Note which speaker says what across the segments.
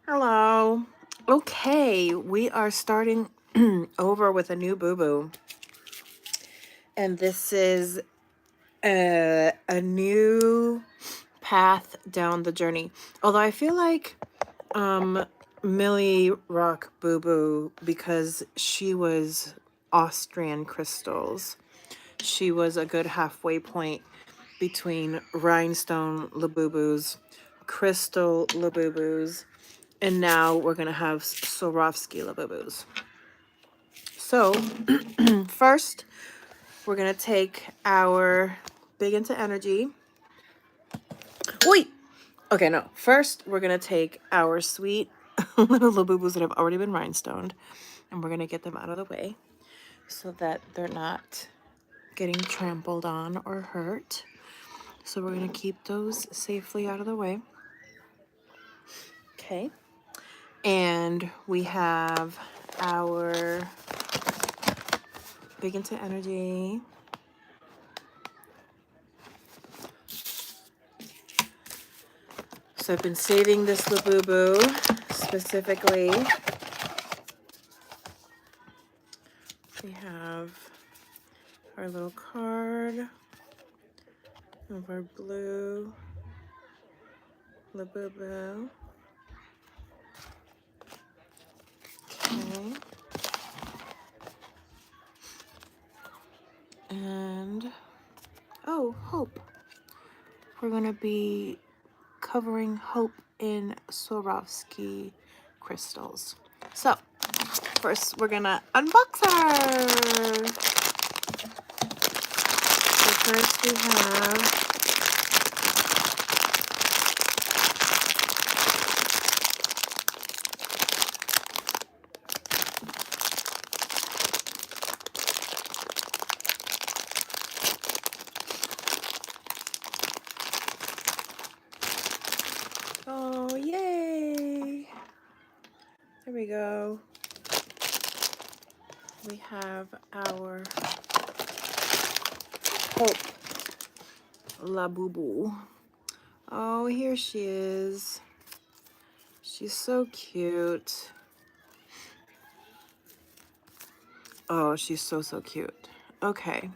Speaker 1: Hello. Okay, we are starting over with a new boo-boo. And this is a new path down the journey. Although I feel like Millie Rock Boo-Boo, because she was Austrian crystals, she was a good halfway point between rhinestone Labubus, crystal Labubus, and now we're going to have Swarovski Labubus. So first, we're going to take our Big Into Energy. Wait! Okay, no. First, we're going to take our sweet little Labubus that have already been rhinestoned, and we're going to get them out of the way so that they're not getting trampled on or hurt. So we're going to keep those safely out of the way. Okay. And we have our Big Into Energy. So I've been saving this Labubu specifically. We have our little card of our blue Labubu. Okay. And, oh, Hope. We're going to be covering Hope in Swarovski crystals. So, first we're going to unbox her. So first we have oh, yay! There we go. We have our Hope Labubu. Oh, here she is. She's so cute. Oh, she's so cute. Okay.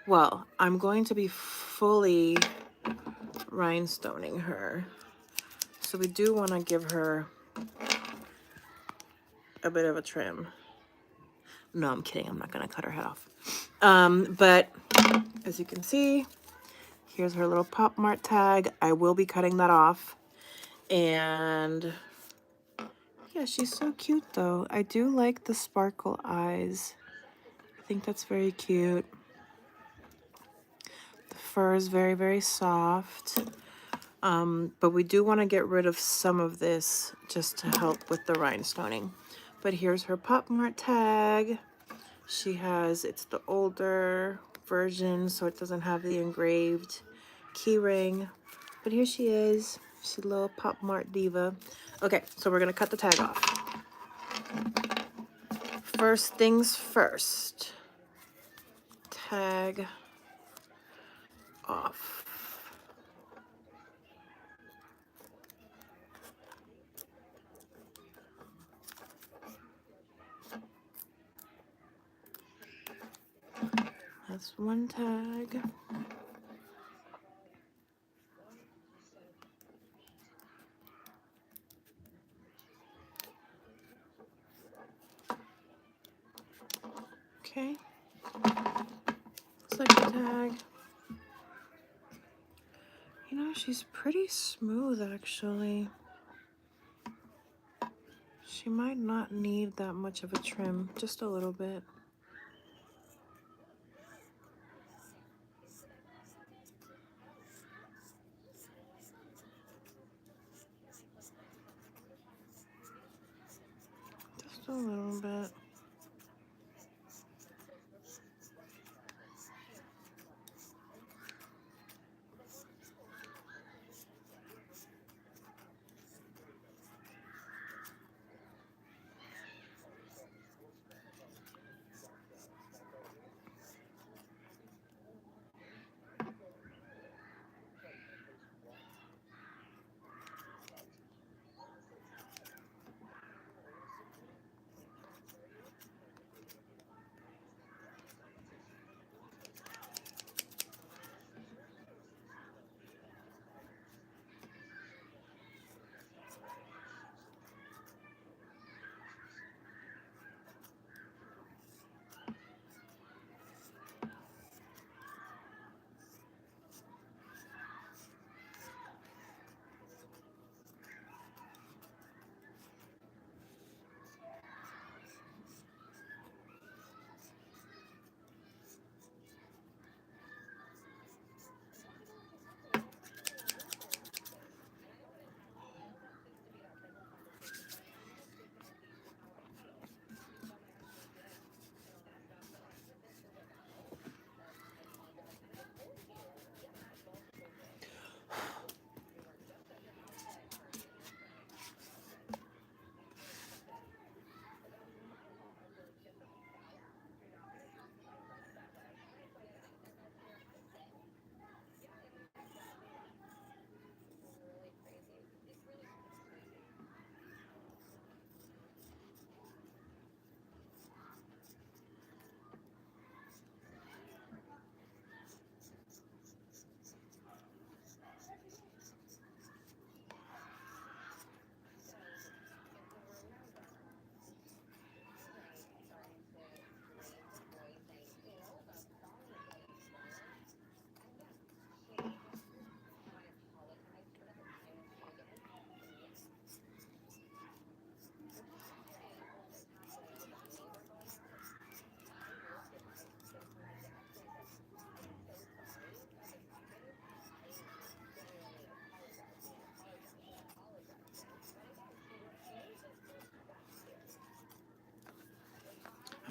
Speaker 1: Well, I'm going to be fully rhinestoning her. So we do want to give her a bit of a trim. No, I'm kidding. I'm not going to cut her head off. But as you can see, here's her little Pop Mart tag. I will be cutting that off. And yeah, she's so cute though. I do like the sparkle eyes. I think that's very cute. The fur is very soft. But we do want to get rid of some of this just to help with the rhinestoning. But here's her Pop Mart tag. She has, it's the older version, so it doesn't have the engraved key ring. But here she is. She's a little Pop Mart diva. Okay, so we're going to cut the tag off. First things first. Tag off. That's one tag. Okay. Second tag. You know, she's pretty smooth actually. She might not need that much of a trim, just a little bit. Just a little bit.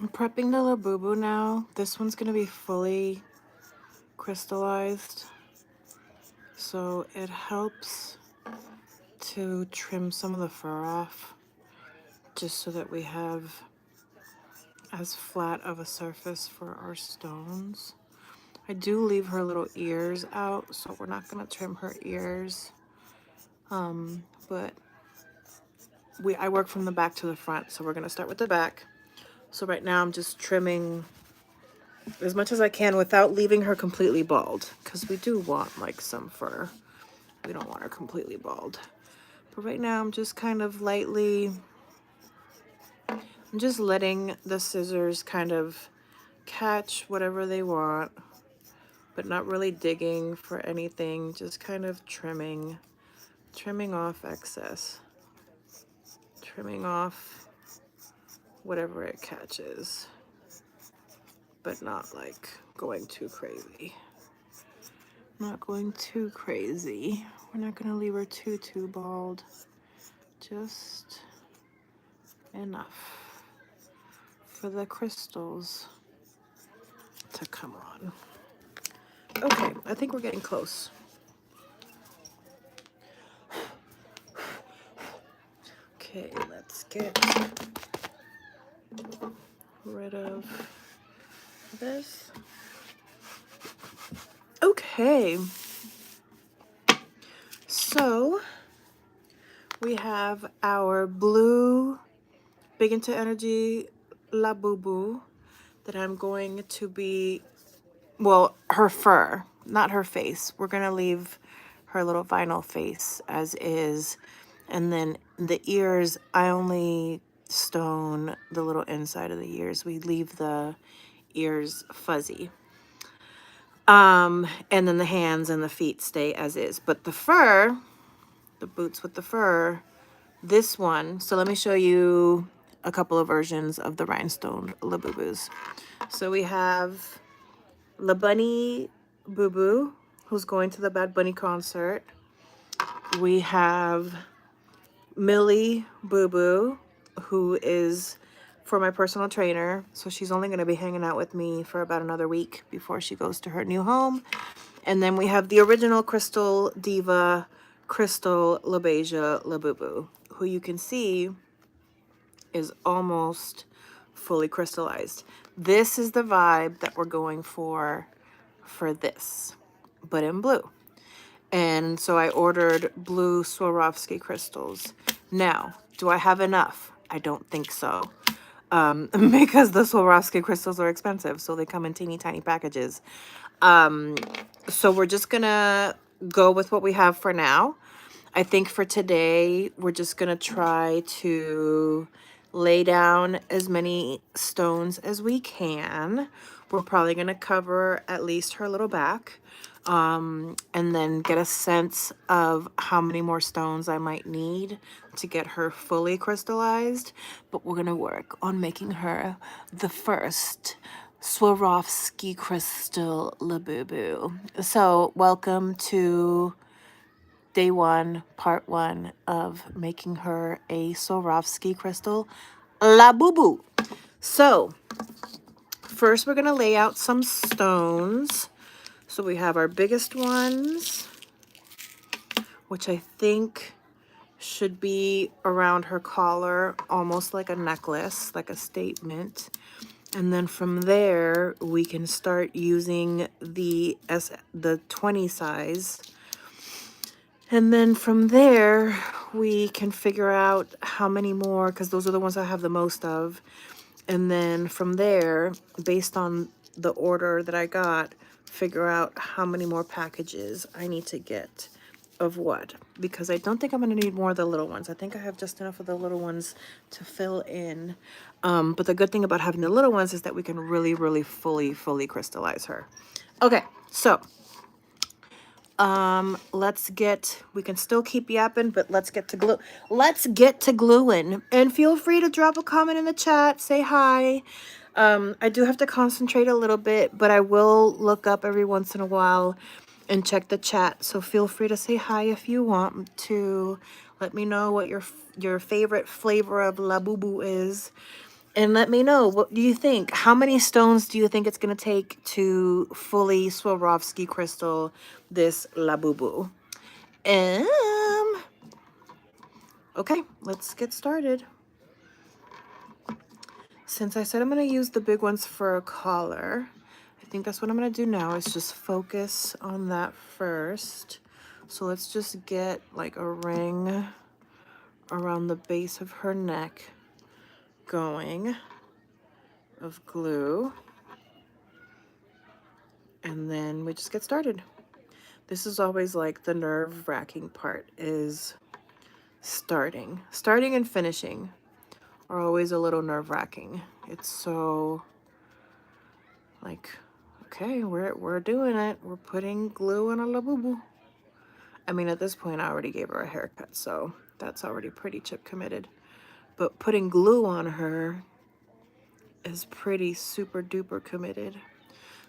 Speaker 1: I'm prepping the Labubu now. This one's gonna be fully crystallized, so it helps to trim some of the fur off, just so that we have as flat of a surface for our stones. I do leave her little ears out, so we're not gonna trim her ears. But I work from the back to the front, so we're gonna start with the back. So right now I'm just trimming as much as I can without leaving her completely bald, because we do want like some fur. We don't want her completely bald. But right now I'm just kind of lightly, I'm just letting the scissors kind of catch whatever they want, but not really digging for anything, just kind of trimming off excess, trimming off whatever it catches, but not like going too crazy. Not going too crazy. We're not gonna leave her too bald. Just enough for the crystals to come on. Okay, I think we're getting close. Okay, let's get rid of this. Okay, so we have our blue Big Into Energy Labubu that I'm going to be, well, her fur, not her face. We're gonna leave her little vinyl face as is. And then the ears, I only stone the little inside of the ears. We leave the ears fuzzy. And then the hands and the feet stay as is. But the fur, the boots with the fur, this one, so let me show you a couple of versions of the rhinestone Labubus. So we have La Bunny Boo Boo, who's going to the Bad Bunny concert. We have Millie Boo Boo, who is for my personal trainer. So she's only going to be hanging out with me for about another week before she goes to her new home. And then we have the original Crystal Diva, Crystal LaBeija Labubu, who you can see is almost fully crystallized. This is the vibe that we're going for this, but in blue. And so I ordered blue Swarovski crystals. Now, do I have enough? I don't think so. Because the Swarovski crystals are expensive, so they come in teeny tiny packages. So we're just gonna go with what we have for now. I think for today, we're just gonna try to lay down as many stones as we can. We're probably gonna cover at least her little back, and then get a sense of how many more stones I might need to get her fully crystallized. But we're gonna work on making her the first Swarovski crystal Labubu. So welcome to day one, part one of making her a Swarovski crystal Labubu. So first we're gonna lay out some stones. So we have our biggest ones, which I think should be around her collar, almost like a necklace, like a statement. And then from there, we can start using the 20 size. And then from there, we can figure out how many more, because those are the ones I have the most of. And then from there, based on the order that I got, figure out how many more packages I need to get of what. Because I don't think I'm going to need more of the little ones. I think I have just enough of the little ones to fill in. But the good thing about having the little ones is that we can really, really fully crystallize her. Okay, so we can still keep yapping, but let's get to glue. Let's get to gluing. And feel free to drop a comment in the chat, say hi. I do have to concentrate a little bit, but I will look up every once in a while and check the chat. So feel free to say hi if you want to. Let me know what your favorite flavor of Labubu is. And let me know, what do you think? How many stones do you think it's going to take to fully Swarovski crystal this Labubu? Okay, let's get started. Since I said I'm going to use the big ones for a collar, I think that's what I'm going to do now, is just focus on that first. So let's just get like a ring around the base of her neck going of glue. And then we just get started. This is always like the nerve-wracking part, is starting. Starting and finishing are always a little nerve-wracking. It's so like, okay, we're doing it. We're putting glue on a Labubu. I mean, at this point, I already gave her a haircut, so that's already pretty chip committed. But putting glue on her is pretty super duper committed.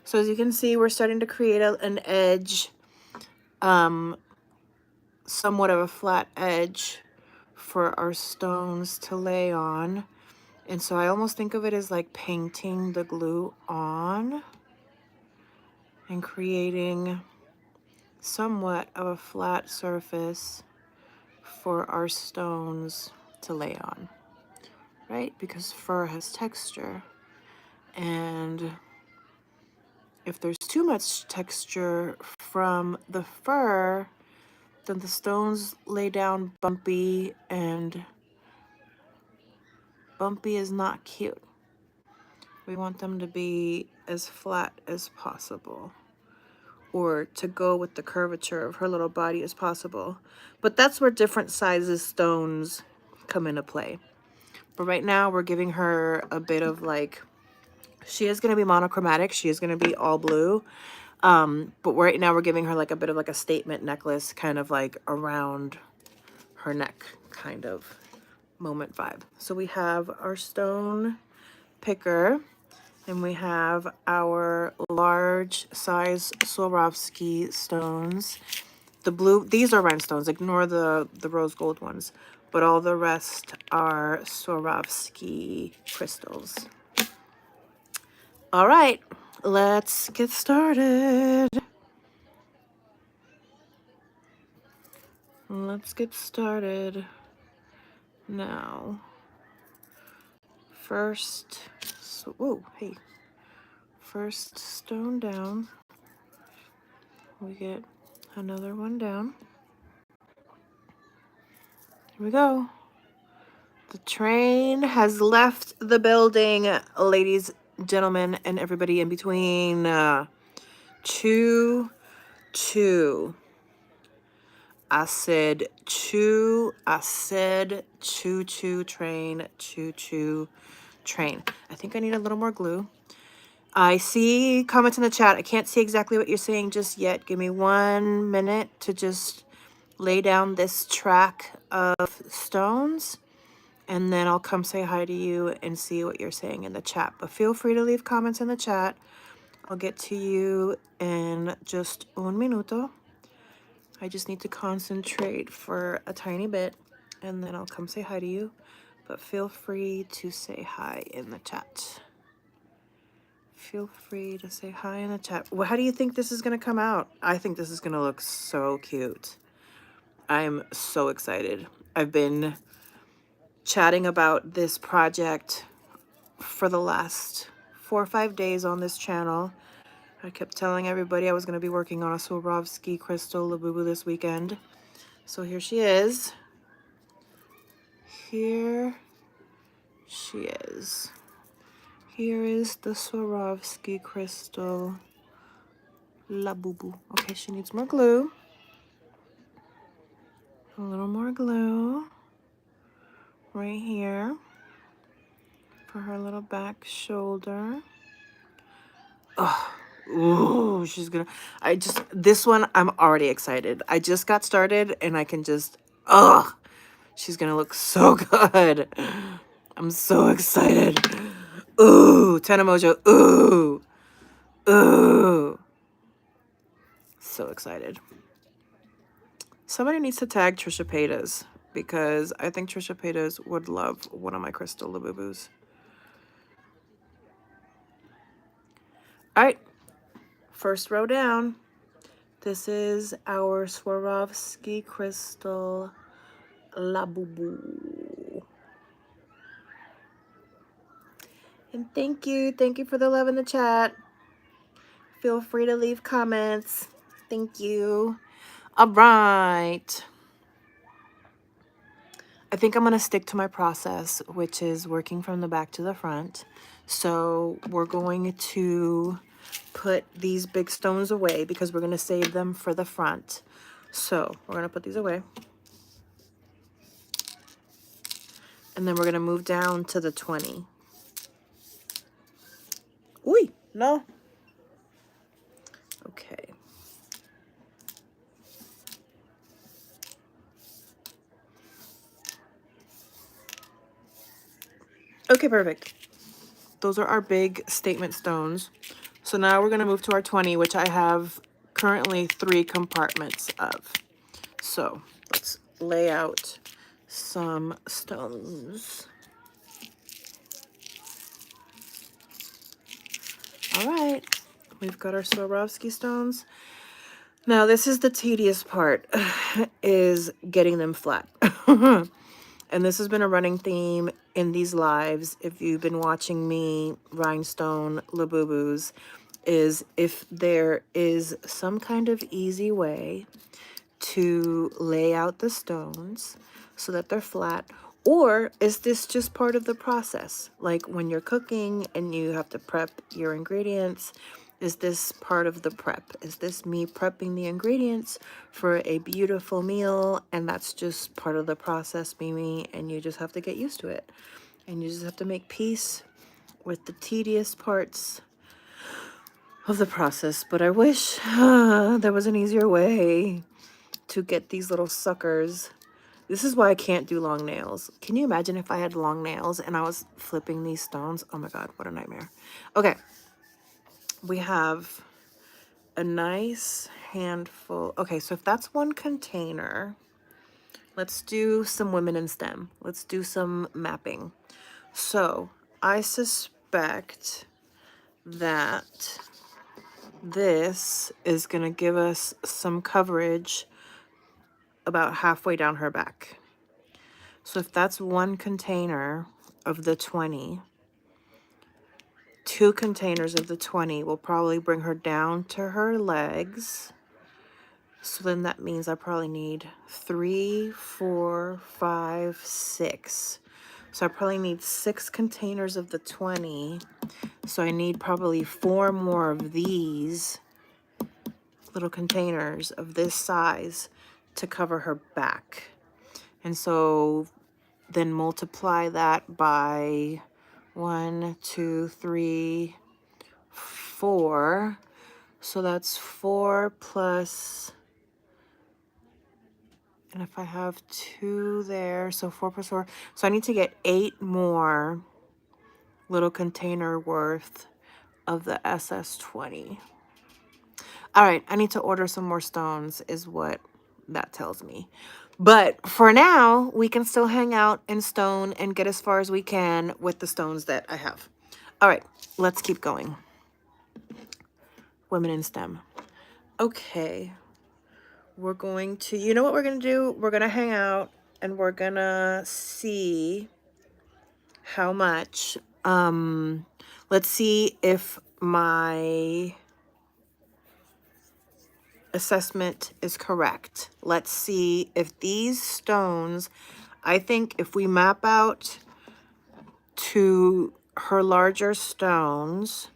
Speaker 1: So as you can see, we're starting to create an edge, somewhat of a flat edge for our stones to lay on. And so I almost think of it as like painting the glue on and creating somewhat of a flat surface for our stones to lay on, right? Because fur has texture, and if there's too much texture from the fur, then the stones lay down bumpy, and bumpy is not cute. We want them to be as flat as possible, or to go with the curvature of her little body as possible. But that's where different sizes stones come into play. But right now we're giving her a bit of like, she is going to be monochromatic. She is going to be all blue. But right now we're giving her like a bit of like a statement necklace, kind of like around her neck kind of moment vibe. So we have our stone picker, and we have our large size Swarovski stones. The blue, these are rhinestones, ignore the rose gold ones, but all the rest are Swarovski crystals. All right, let's get started. Let's get started now. First, so, whoa, hey. First stone down. We get another one down. Here we go. The train has left the building, ladies, gentlemen, and everybody in between. Choo, choo. I said choo. I said choo, choo, train, choo, choo, train. I think I need a little more glue. I see comments in the chat. I can't see exactly what you're saying just yet. Give me 1 minute to just lay down this track of stones, and then I'll come say hi to you and see what you're saying in the chat. But feel free to leave comments in the chat. I'll get to you in just un minuto. I just need to concentrate for a tiny bit, and then I'll come say hi to you. But feel free to say hi in the chat. Feel free to say hi in the chat. Well, how do you think this is going to come out? I think this is going to look so cute. I am so excited. I've been chatting about this project for the last 4 or 5 days on this channel. I kept telling everybody I was going to be working on a Swarovski crystal Labubu this weekend. So here she is. Here she is. Here is the Swarovski crystal Labubu. Okay, she needs more glue. A little more glue right here for her little back shoulder. Oh, ooh, she's gonna, this one, I'm already excited. I just got started and I can just, she's gonna look so good. I'm so excited. Ooh, Tana Mojo, ooh, ooh. So excited. Somebody needs to tag Trisha Paytas, because I think Trisha Paytas would love one of my crystal Labubus. All right, first row down. This is our Swarovski crystal Labubu. And thank you for the love in the chat. Feel free to leave comments. Thank you. All right. I think I'm going to stick to my process, which is working from the back to the front. So we're going to put these big stones away because we're going to save them for the front. So we're going to put these away. And then we're going to move down to the 20. Ooh, no. Okay. Okay, perfect. Those are our big statement stones. So now we're going to move to our 20, which I have currently 3 compartments of. So let's lay out some stones. All right, we've got our Swarovski stones. Now this is the tedious part, is getting them flat. And this has been a running theme in these lives. If you've been watching me rhinestone Labubus, is if there is some kind of easy way to lay out the stones so that they're flat, or is this just part of the process? Like when you're cooking and you have to prep your ingredients, is this part of the prep? Is this me prepping the ingredients for a beautiful meal and that's just part of the process, Mimi, and you just have to get used to it? And you just have to make peace with the tedious parts of the process. But I wish there was an easier way to get these little suckers. This is why I can't do long nails. Can you imagine if I had long nails and I was flipping these stones? Oh my God, what a nightmare. Okay, we have a nice handful. Okay, so if that's one container, let's do some women in STEM. Let's do some mapping. So I suspect that this is gonna give us some coverage about halfway down her back. So if that's one container of the 20, 2 containers of the 20 will probably bring her down to her legs. So then that means I probably need 3, 4, 5, 6. So I probably need 6 containers of the 20. So I need probably 4 more of these little containers of this size to cover her back. And so then multiply that by 1, 2, 3, 4. So that's 4 plus, and if I have 2 there, so 4 plus 4. So I need to get 8 more little container worth of the SS20. All right, I need to order some more stones is what that tells me. But for now, we can still hang out in stone and get as far as we can with the stones that I have. All right, let's keep going. Women in STEM. Okay, we're going to, you know what we're going to do? We're going to hang out and we're going to see how much. Let's see if my assessment is correct. Let's see if these stones, I think if we map out to her larger stones,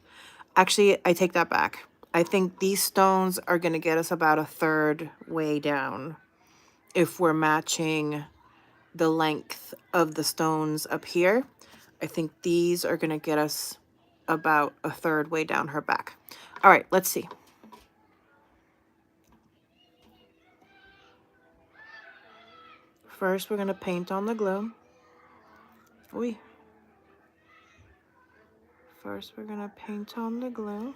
Speaker 1: actually, I take that back. I think these stones are going to get us about a third way down if we're matching the length of the stones up here. I think these are going to get us about a third way down her back. All right, let's see. First, we're going to paint on the glue. Ooh. First, we're going to paint on the glue.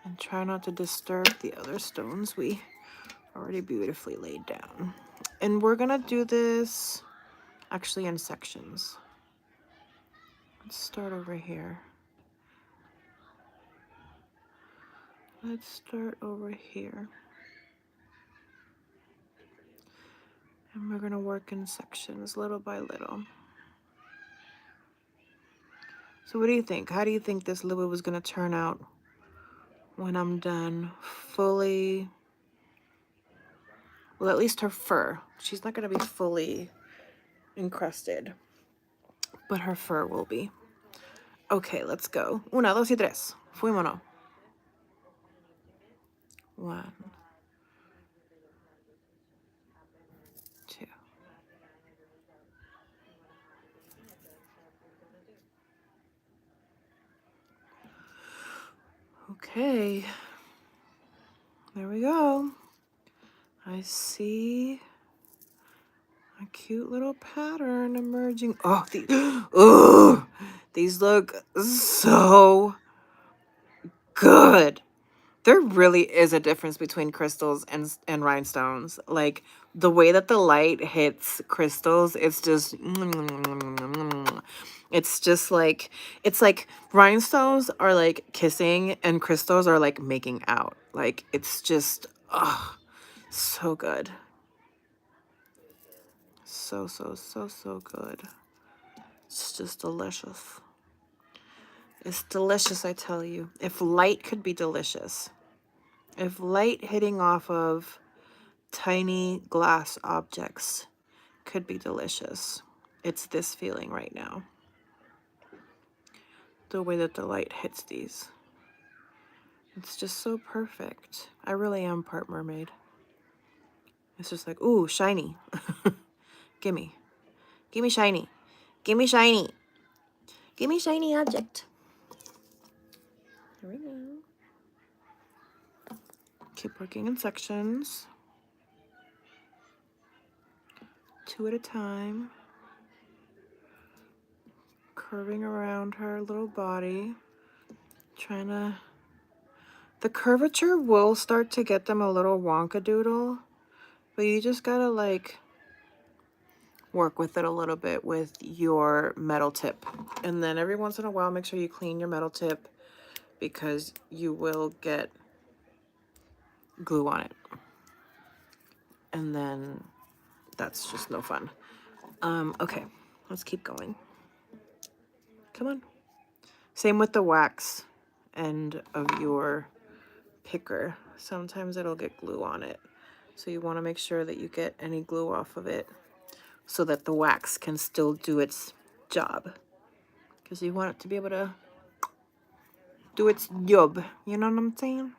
Speaker 1: And try not to disturb the other stones we already beautifully laid down. And we're going to do this actually in sections. Let's start over here. let's start over here. And we're gonna work in sections little by little. So what do you think? How do you think this Laboo is gonna turn out when I'm done fully? Well, at least her fur. She's not gonna be fully encrusted, but her fur will be. Okay, let's go. 1, 2 y 3. Fuímonos. 1, 2. Okay. There we go. I see a cute little pattern emerging. Oh, these look so good. There really is a difference between crystals and rhinestones. Like the way that the light hits crystals, it's just like it's like rhinestones are like kissing and crystals are like making out. Like it's just so good. So good. It's just delicious. It's delicious, I tell you. If light could be delicious, if light hitting off of tiny glass objects could be delicious, it's this feeling right now. The way that the light hits these. It's just so perfect. I really am part mermaid. It's just like, ooh, shiny. Gimme. Gimme shiny. Gimme shiny. Gimme shiny object. Here we go. Keep working in sections. 2 at a time. Curving around her little body. Trying to... The curvature will start to get them a little wonkadoodle. But you just gotta like work with it a little bit with your metal tip. And then every once in a while, make sure you clean your metal tip because you will get glue on it. And then that's just no fun. Okay, let's keep going. Come on. Same with the wax end of your picker. Sometimes it'll get glue on it. So you want to make sure that you get any glue off of it so that the wax can still do its job. Because you want it to be able to do its job. You know what I'm saying?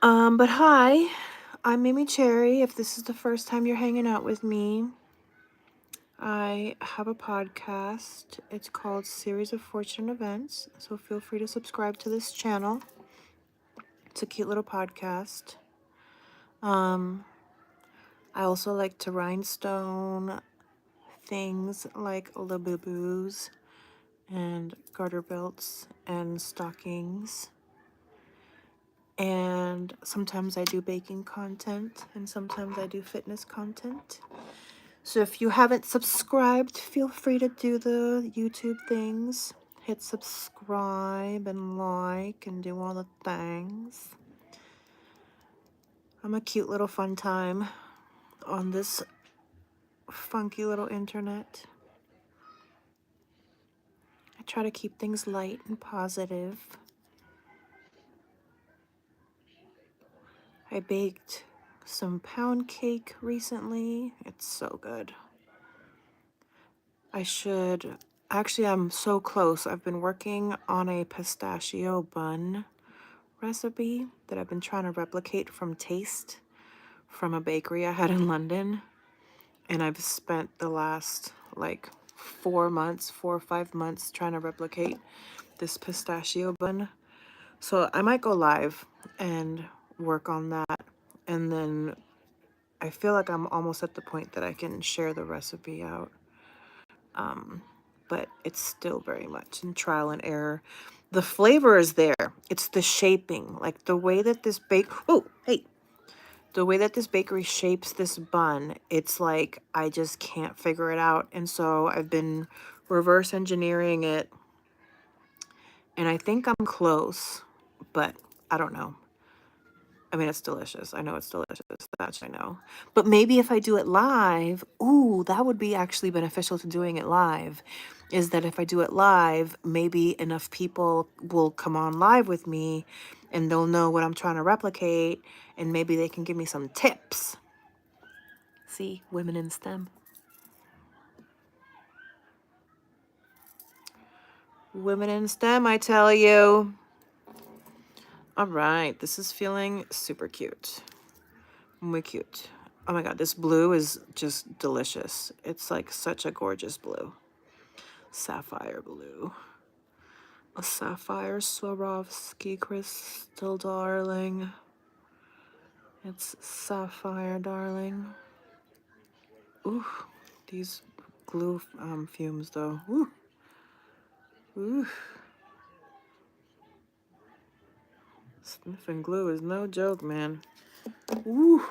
Speaker 1: But hi, I'm MeMeCherry. If this is the first time you're hanging out with me, I have a podcast. It's called Series of Fortune Events. So feel free to subscribe to this channel. It's a cute little podcast. I also like to rhinestone things like Labubus and garter belts and stockings. And sometimes I do baking content and sometimes I do fitness content. So if you haven't subscribed, feel free to do the YouTube things. Hit subscribe and like and do all the things. I'm a cute little fun time on this funky little internet. I try to keep things light and positive. I baked some pound cake recently. It's so good. Actually, I'm so close. I've been working on a pistachio bun recipe that I've been trying to replicate from taste from a bakery I had in London. And I've spent the last like 4 or 5 months trying to replicate this pistachio bun. So I might go live and work on that. And then I feel like I'm almost at the point that I can share the recipe out. But it's still very much in trial and error. The flavor is there. It's the shaping, like the way that this the way that this bakery shapes this bun, it's like I just can't figure it out. And so I've been reverse engineering it And I think I'm close, but I don't know. I mean, it's delicious. I know it's delicious. That I know. But maybe if I do it live, ooh, that would be actually beneficial to doing it live. Is that if I do it live, maybe enough people will come on live with me and they'll know what I'm trying to replicate and maybe they can give me some tips. See, women in STEM. Women in STEM, I tell you. All right, this is feeling super cute. Muy cute. Oh my God, this blue is just delicious. It's like such a gorgeous blue. Sapphire blue. A sapphire Swarovski crystal, darling. It's sapphire, darling. Ooh, these glue fumes though. Ooh. Ooh. Sniffing glue is no joke, man. Ooh.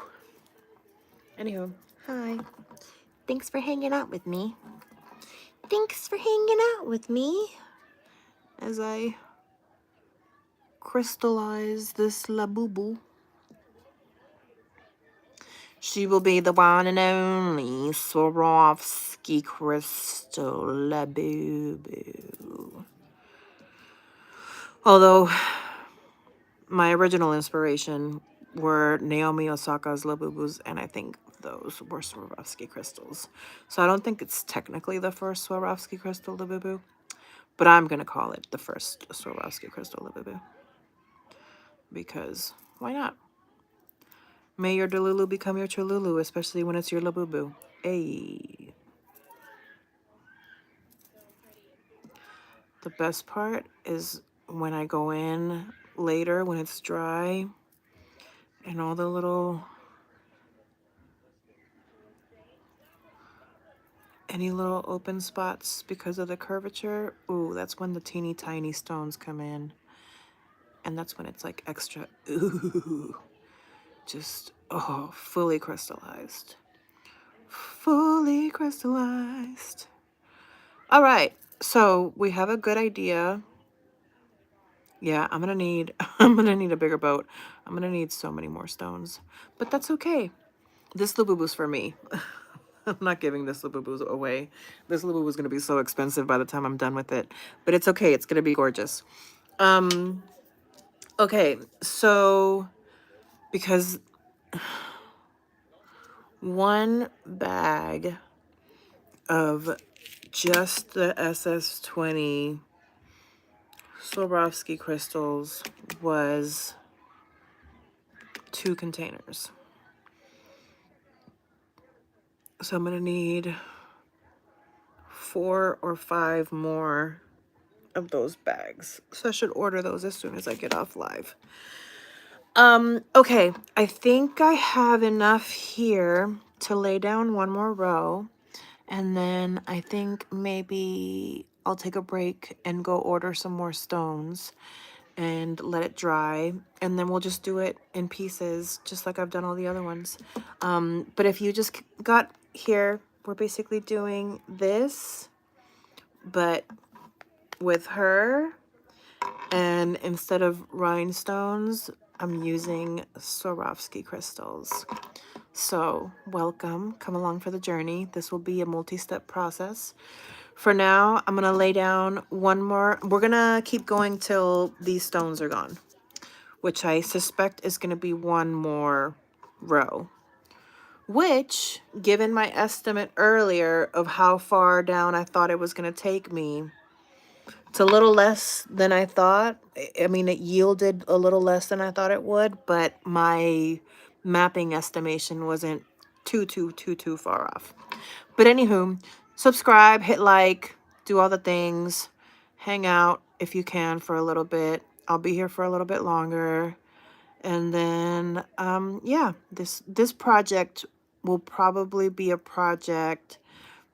Speaker 1: Anywho, hi. Thanks for hanging out with me. Thanks for hanging out with me as I crystallize this Labubu. She will be the one and only Swarovski crystal Labubu. Although my original inspiration were Naomi Osaka's Labubus, and I think those were Swarovski crystals. So I don't think it's technically the first Swarovski crystal Labubu, but I'm going to call it the first Swarovski crystal Labubu. Because why not? May your Delulu become your Cholulu, especially when it's your Labubu. Hey. The best part is when I go in later, when it's dry, and all the any little open spots because of the curvature. Ooh, that's when the teeny tiny stones come in. And that's when it's like extra, ooh, just, oh, fully crystallized. Fully crystallized. All right, so we have a good idea. Yeah, I'm gonna need a bigger boat. I'm gonna need so many more stones, but that's okay. This Labubu's for me. I'm not giving this Labubu away. This Labubu is gonna be so expensive by the time I'm done with it, but it's okay. It's gonna be gorgeous. Okay, so because one bag of just the SS20 Swarovski crystals was 2 containers. So I'm gonna need 4 or 5 more of those bags. So I should order those as soon as I get off live. Okay, I think I have enough here to lay down one more row. And then I think maybe I'll take a break and go order some more stones and let it dry. And then we'll just do it in pieces, just like I've done all the other ones. But if you just got here, we're basically doing this, but with her. And instead of rhinestones, I'm using Swarovski crystals. So welcome, come along for the journey. This will be a multi-step process. For now, I'm gonna lay down one more. We're gonna keep going till these stones are gone, which I suspect is gonna be one more row. Which, given my estimate earlier of how far down I thought it was gonna take me, it's a little less than I thought. I mean, it yielded a little less than I thought it would, but my mapping estimation wasn't too far off. But anywho, subscribe, hit like, do all the things, hang out if you can for a little bit. I'll be here for a little bit longer. And then, yeah, this project will probably be a project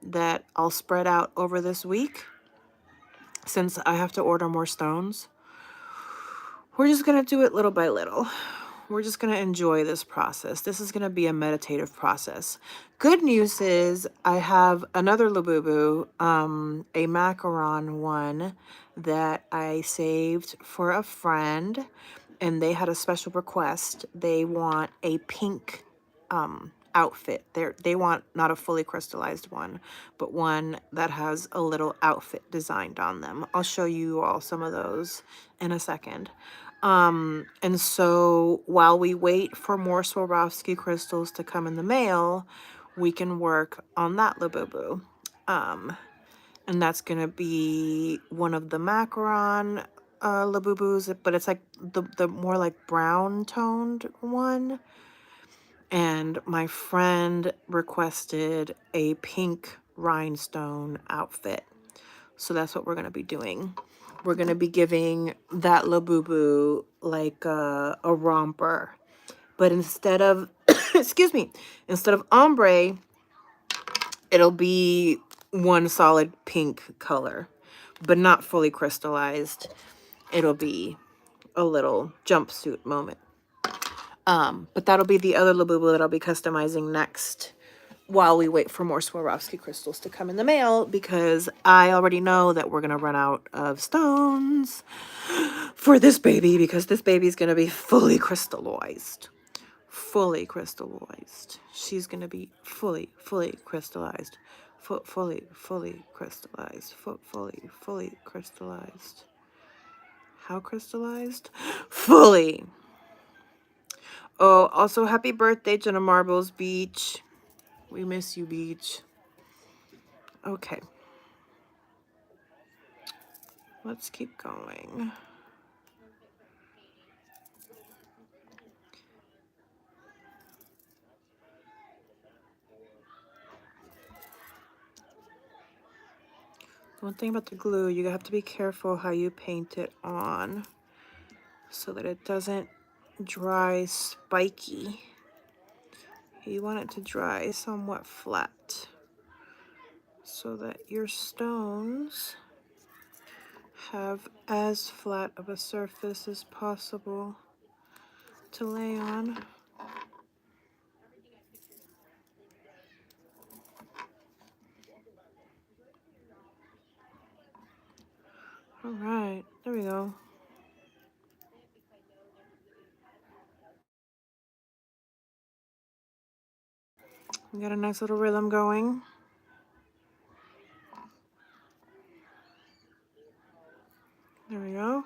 Speaker 1: that I'll spread out over this week. Since I have to order more stones, we're just going to do it little by little. We're just going to enjoy this process. This is going to be a meditative process. Good news is I have another Labubu, a macaron one that I saved for a friend, and they had a special request. They want a pink outfit. They want not a fully crystallized one, but one that has a little outfit designed on them. I'll show you all some of those in a second. And so while we wait for more Swarovski crystals to come in the mail, we can work on that Labubu. And that's gonna be one of the macaron Labubus, but it's like the more like brown toned one. And my friend requested a pink rhinestone outfit. So that's what we're going to be doing. We're going to be giving that Labubu like a romper. But instead of, excuse me, instead of ombre, it'll be one solid pink color, but not fully crystallized. It'll be a little jumpsuit moment. But that'll be the other Labubu that I'll be customizing next while we wait for more Swarovski crystals to come in the mail, because I already know that we're going to run out of stones for this baby, because this baby is going to be fully crystallized. Fully crystallized. She's going to be fully crystallized. Fully crystallized. Fully crystallized. How crystallized? Fully. Oh, also happy birthday, Jenna Marbles Beach. We miss you, Beach. Okay. Let's keep going. One thing about the glue, you have to be careful how you paint it on so that it doesn't dry spiky. You want it to dry somewhat flat so that your stones have as flat of a surface as possible to lay on. All right, there we go. We got a nice little rhythm going. There we go.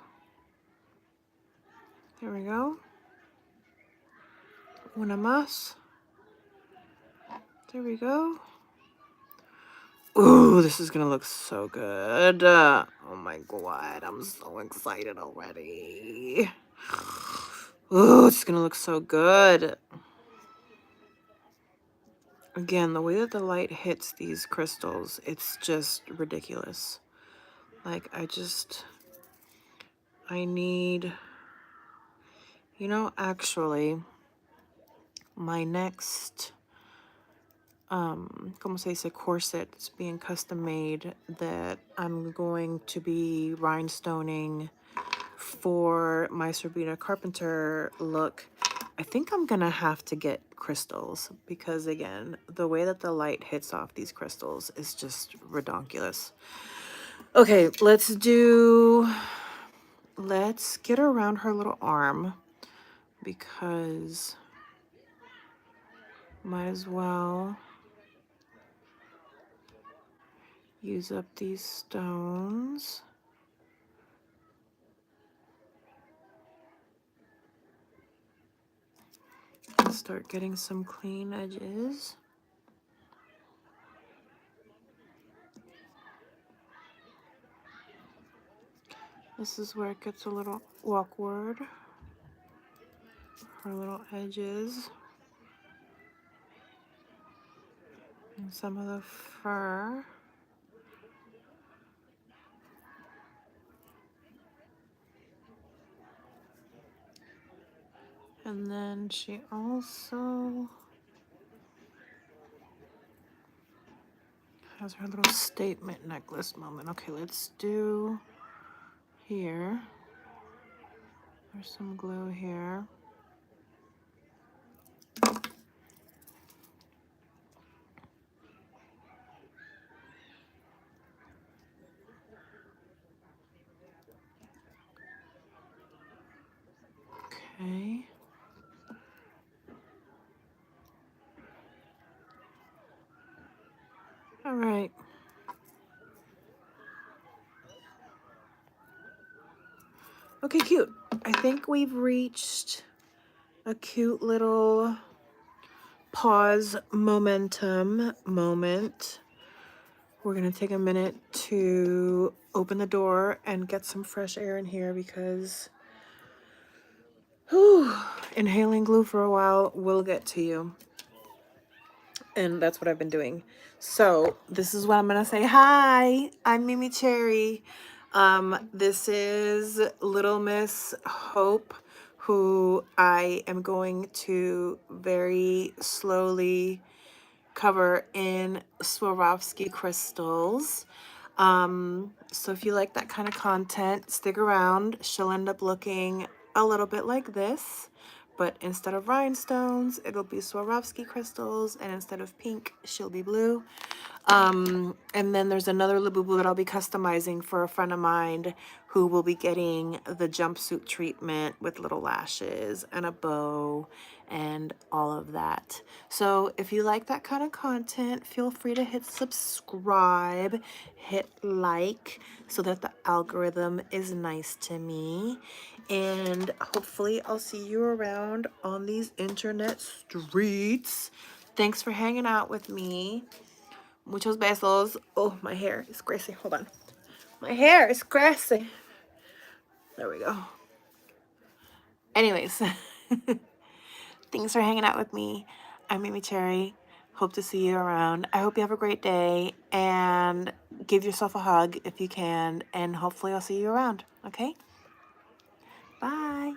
Speaker 1: There we go. Una más. There we go. Ooh, this is gonna look so good. Oh my god, I'm so excited already. Ooh, it's gonna look so good. Again, the way that the light hits these crystals, it's just ridiculous. Like, I need, you know, actually, my next, como se dice, corset is being custom made that I'm going to be rhinestoning for my Sabrina Carpenter look. I think I'm gonna have to get crystals because, again, the way that the light hits off these crystals is just redonkulous. Okay, let's get around her little arm, because might as well use up these stones. And start getting some clean edges. This is where it gets a little awkward. Her little edges. And some of the fur. And then she also has her little statement necklace moment. Okay, let's do here. There's some glue here. Okay, cute. I think we've reached a cute little pause momentum moment. We're gonna take a minute to open the door and get some fresh air in here because inhaling glue for a while will get to you. And that's what I've been doing. So this is what I'm gonna say. Hi, I'm MeMeCherry. This is Little Miss Hope, who I am going to very slowly cover in Swarovski crystals. So if you like that kind of content, stick around. She'll end up looking a little bit like this, but instead of rhinestones, it'll be Swarovski crystals, and instead of pink, she'll be blue. And then there's another Labubu that I'll be customizing for a friend of mine who will be getting the jumpsuit treatment with little lashes and a bow and all of that. So if you like that kind of content, feel free to hit subscribe, hit like, so that the algorithm is nice to me. And hopefully I'll see you around on these internet streets. Thanks for hanging out with me. Muchos besos. Oh, my hair is crazy. Hold on. My hair is crazy. There we go. Anyways, thanks for hanging out with me. I'm MeMeCherry. Hope to see you around. I hope you have a great day and give yourself a hug if you can. And hopefully I'll see you around. Okay? Bye.